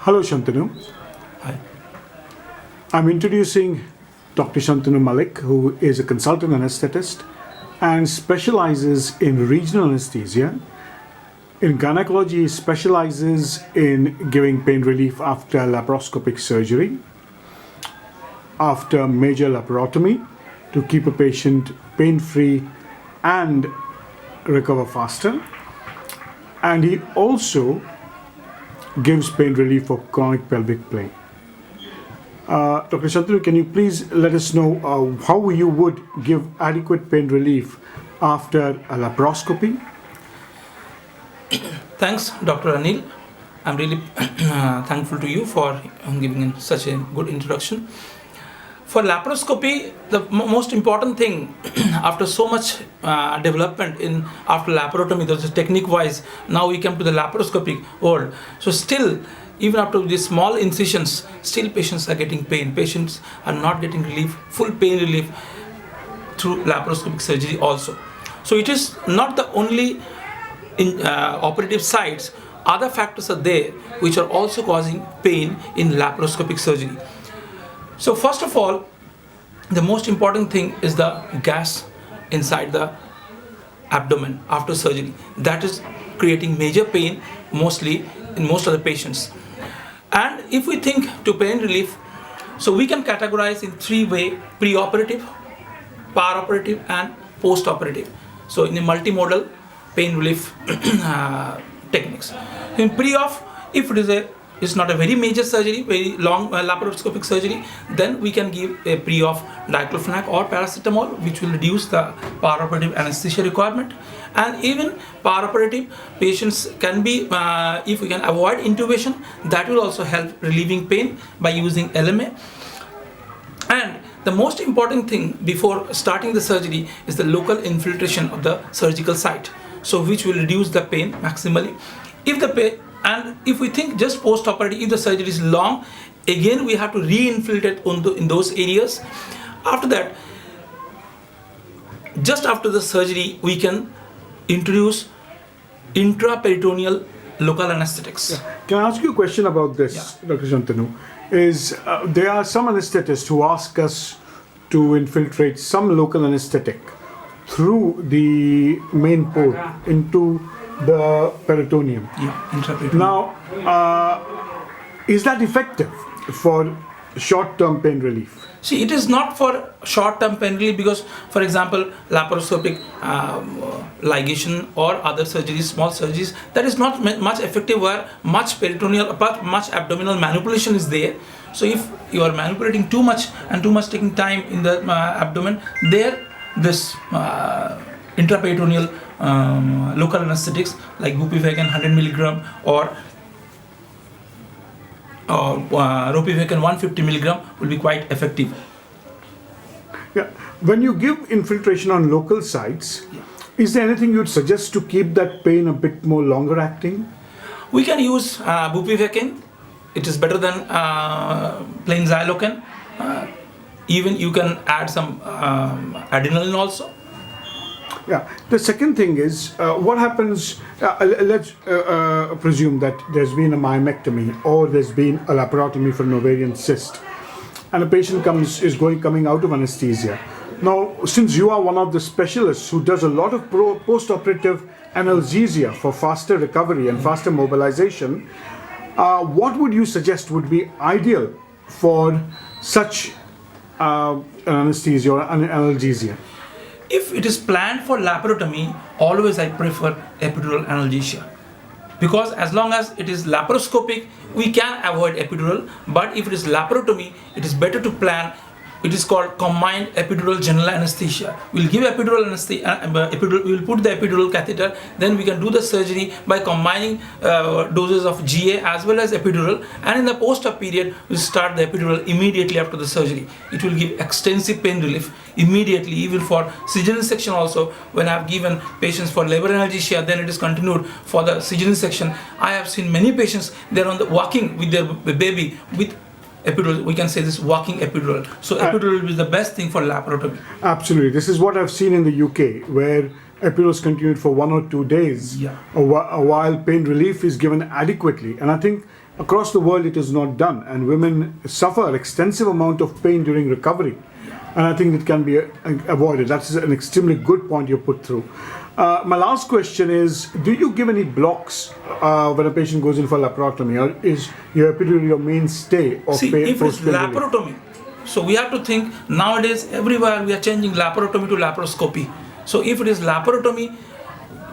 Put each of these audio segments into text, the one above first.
Hello, Shantanu. Hi. I'm introducing Dr. Shantanu Malik, who is a consultant anesthetist and specializes in regional anesthesia. In gynecology, he specializes in giving pain relief after laparoscopic surgery, after major laparotomy, to keep a patient pain-free and recover faster. And he also gives pain relief for chronic pelvic pain. Dr. Shantanu, can you please let us know how you would give adequate pain relief after a laparoscopy? Thanks, Dr. Anil. I'm really thankful to you for giving such a good introduction. For laparoscopy, the most important thing after so much development in after laparotomy, there's a technique-wise, now we come to the laparoscopic world. So still, even after these small incisions, still patients are getting pain. Patients are not getting relief, full pain relief through laparoscopic surgery also. So it is not the only operative sites. Other factors are there which are also causing pain in laparoscopic surgery. So first of all, the most important thing is the gas inside the abdomen after surgery. That is creating major pain mostly in most of the patients. And if we think to pain relief, so we can categorize in three ways: pre-operative, para-operative and post-operative. So in a multimodal pain relief techniques. In pre-op, if it's not a very major surgery, very long laparoscopic surgery, then we can give a pre-op diclofenac or paracetamol, which will reduce the para-operative anesthesia requirement. And even para-operative patients can be, if we can avoid intubation, that will also help relieving pain by using LMA. And the most important thing before starting the surgery is the local infiltration of the surgical site, so which will reduce the pain maximally. If we think just post-operative, if the surgery is long, again we have to re-infiltrate in those areas. After that, just after the surgery, we can introduce intraperitoneal local anesthetics. Yeah. Can I ask you a question about this, Yeah. Dr. Shantanu? There are some anesthetists who ask us to infiltrate some local anesthetic through the main port into the peritoneum. Yeah, intraperitoneal. Now, is that effective for short-term pain relief? See, it is not for short-term pain relief because, for example, laparoscopic ligation or other surgeries, small surgeries, that is not much effective where much peritoneal, much abdominal manipulation is there. So if you are manipulating too much and too much taking time in the abdomen, this intraperitoneal local anesthetics like bupivacaine 100 milligram or ropivacaine 150 milligram will be quite effective. Yeah. When you give infiltration on local sites, is there anything you'd suggest to keep that pain a bit more longer acting? We can use bupivacaine. It is better than plain xylocaine. Even you can add some adrenaline also. Yeah. The second thing is, what happens, let's presume that there's been a myomectomy or there's been a laparotomy for an ovarian cyst and a patient coming out of anesthesia. Now, since you are one of the specialists who does a lot of post-operative analgesia for faster recovery and faster mobilization, what would you suggest would be ideal for such an anesthesia or an analgesia? If it is planned for laparotomy, always I prefer epidural analgesia. Because as long as it is laparoscopic, we can avoid epidural. But if it is laparotomy, it is better to plan. It is called combined epidural general anesthesia. We'll give epidural anesthesia, we will put the epidural catheter, then we can do the surgery by combining doses of GA as well as epidural, and in the post-op period, we'll start the epidural immediately after the surgery. It will give extensive pain relief immediately, even for cesarean section also. When I have given patients for labor analgesia, then it is continued for the cesarean section. I have seen many patients, they're on the walking with their baby with epidural. We can say this walking epidural. So epidural is the best thing for laparotomy. Absolutely. This is what I've seen in the UK, where epidurals continued for 1 or 2 days, Yeah. while pain relief is given adequately. And I think across the world it is not done, and women suffer extensive amount of pain during recovery. And I think it can be avoided. That's an extremely good point you put through. My last question is, do you give any blocks when a patient goes in for laparotomy, or is your epidural your mainstay of See, pain if it's post-pain relief? laparotomy, so we have to think nowadays everywhere we are changing laparotomy to laparoscopy. So if it is laparotomy,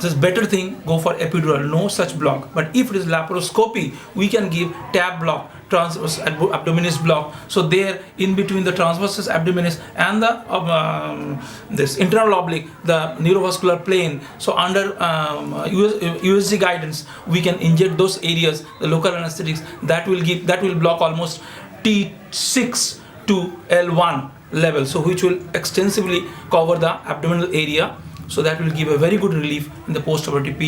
this better thing, go for epidural, no such block. But if it is laparoscopy, we can give tab block, transverse abdominis block. So there, in between the transversus abdominis and the this internal oblique, the neurovascular plane. So under USG guidance, we can inject those areas, the local anesthetics. That will block almost T6 to L1 level. So which will extensively cover the abdominal area. So that will give a very good relief in the post-operative period.